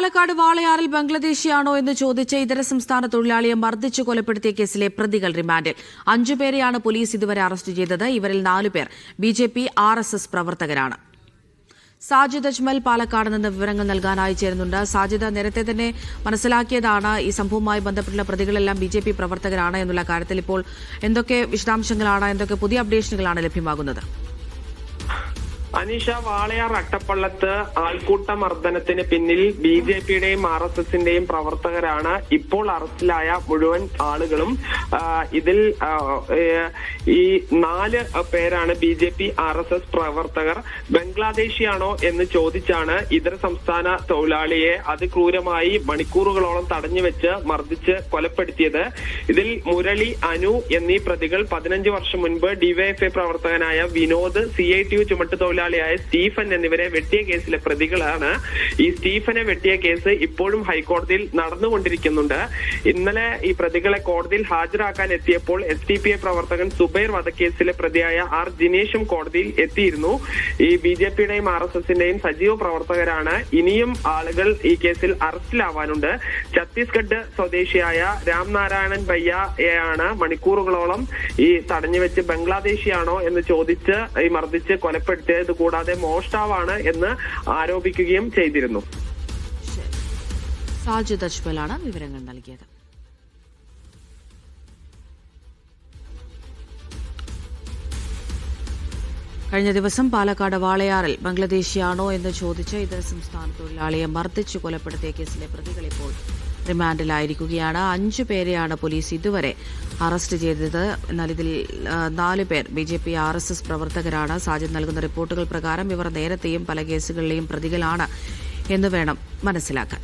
പാലക്കാട് വാളയാറിൽ ബംഗ്ലാദേശിയാണോ എന്ന് ചോദിച്ച് ഇതര സംസ്ഥാന തൊഴിലാളിയെ മർദ്ദിച്ചു കൊലപ്പെടുത്തിയ കേസിലെ പ്രതികൾ റിമാൻഡിൽ 5 പേരെയാണ് പോലീസ് ഇതുവരെ അറസ്റ്റ് ചെയ്തത്. ഇവരിൽ 4 പേർ ബിജെപി RSS പ്രവർത്തകരാണ്. സാജിദ് അജ്മൽ പാലക്കാട് നിന്ന് വിവരങ്ങൾ നൽകാനായി ചേരുന്നുണ്ട്. സാജിദ്, നേരത്തെ തന്നെ മനസ്സിലാക്കിയതാണ് ഈ സംഭവവുമായി ബന്ധപ്പെട്ടുള്ള പ്രതികളെല്ലാം ബിജെപി പ്രവർത്തകരാണ് എന്നുള്ള കാര്യത്തിൽ. ഇപ്പോൾ എന്തൊക്കെ വിശദാംശങ്ങളാണ്, എന്തൊക്കെ പുതിയ അപ്ഡേഷനുകളാണ് ലഭ്യമാകുന്നത്? അനീഷ, വാളയാർ അട്ടപ്പള്ളത്ത് ആൾക്കൂട്ട മർദ്ദനത്തിന് പിന്നിൽ ബിജെപിയുടെയും RSSന്റെയും പ്രവർത്തകരാണ് ഇപ്പോൾ അറസ്റ്റിലായ മുഴുവൻ ആളുകളും. ഇതിൽ ഈ 4 പേരാണ് ബിജെപി RSS പ്രവർത്തകർ. ബംഗ്ലാദേശിയാണോ എന്ന് ചോദിച്ചാണ് ഇതര സംസ്ഥാന തൊഴിലാളിയെ അതിക്രൂരമായി മണിക്കൂറുകളോളം തടഞ്ഞുവെച്ച് മർദ്ദിച്ച് കൊലപ്പെടുത്തിയത്. ഇതിൽ മുരളി, അനു എന്നീ പ്രതികൾ 15 വർഷം മുൻപ് ഡിവൈഎഫ്ഐ പ്രവർത്തകനായ വിനോദ്, CITU ചുമട്ടുതൊഴിലാളിയായ സ്റ്റീഫൻ എന്നിവരെ വെട്ടിയ കേസിലെ പ്രതികളാണ്. ഈ സ്റ്റീഫനെ വെട്ടിയ കേസ് ഇപ്പോഴും ഹൈക്കോടതിയിൽ നടന്നുകൊണ്ടിരിക്കുന്നുണ്ട്. ഇന്നലെ ഈ പ്രതികളെ കോടതിയിൽ ഹാജരാക്കാൻ എത്തിയപ്പോൾ SDPI പ്രവർത്തകൻ സുബൈർ വധക്കേസിലെ പ്രതിയായ R ജിനേഷും കോടതിയിൽ എത്തിയിരുന്നു. ഈ ബിജെപിയുടെയും RSSന്റെയും സജീവ പ്രവർത്തകരാണ്. ഇനിയും ആളുകൾ ഈ കേസിൽ അറസ്റ്റിലാവാനുണ്ട്. ഛത്തീസ്ഗഡ് സ്വദേശിയായ രാംനാരായണൻ ഭയ്യയാണ് മണിക്കൂറുകളോളം ഈ തടഞ്ഞുവെച്ച് ബംഗ്ലാദേശിയാണോ എന്ന് ചോദിച്ച് ഈ മർദ്ദിച്ച് കൊലപ്പെടുത്തിയത്. കൂടാതെ മോഷ്ടാവാണ് എന്ന് ആരോപിക്കുകയും ചെയ്തിരുന്നു. സാജിദ് അജ്മലാണ് വിവരങ്ങൾ നൽകിയത്. കഴിഞ്ഞ ദിവസം പാലക്കാട് വാളയാറിൽ ബംഗ്ലാദേശിയാണോ എന്ന് ചോദിച്ച് ഇതര സംസ്ഥാന തൊഴിലാളിയെ മർദ്ദിച്ചു കൊലപ്പെടുത്തിയ കേസിലെ പ്രതികൾ ഇപ്പോൾ റിമാൻഡിലായിരിക്കുകയാണ്. 5 പേരെയാണ് പോലീസ് ഇതുവരെ അറസ്റ്റ് ചെയ്തത്. എന്നാൽ ഇതിൽ 4 പേർ ബിജെപി RSS പ്രവർത്തകരാണ്. സാജിദ് നൽകുന്ന റിപ്പോർട്ടുകൾ പ്രകാരം ഇവർ നേരത്തെയും പല കേസുകളിലെയും പ്രതികളാണ് എന്ന് വേണം മനസ്സിലാക്കാൻ.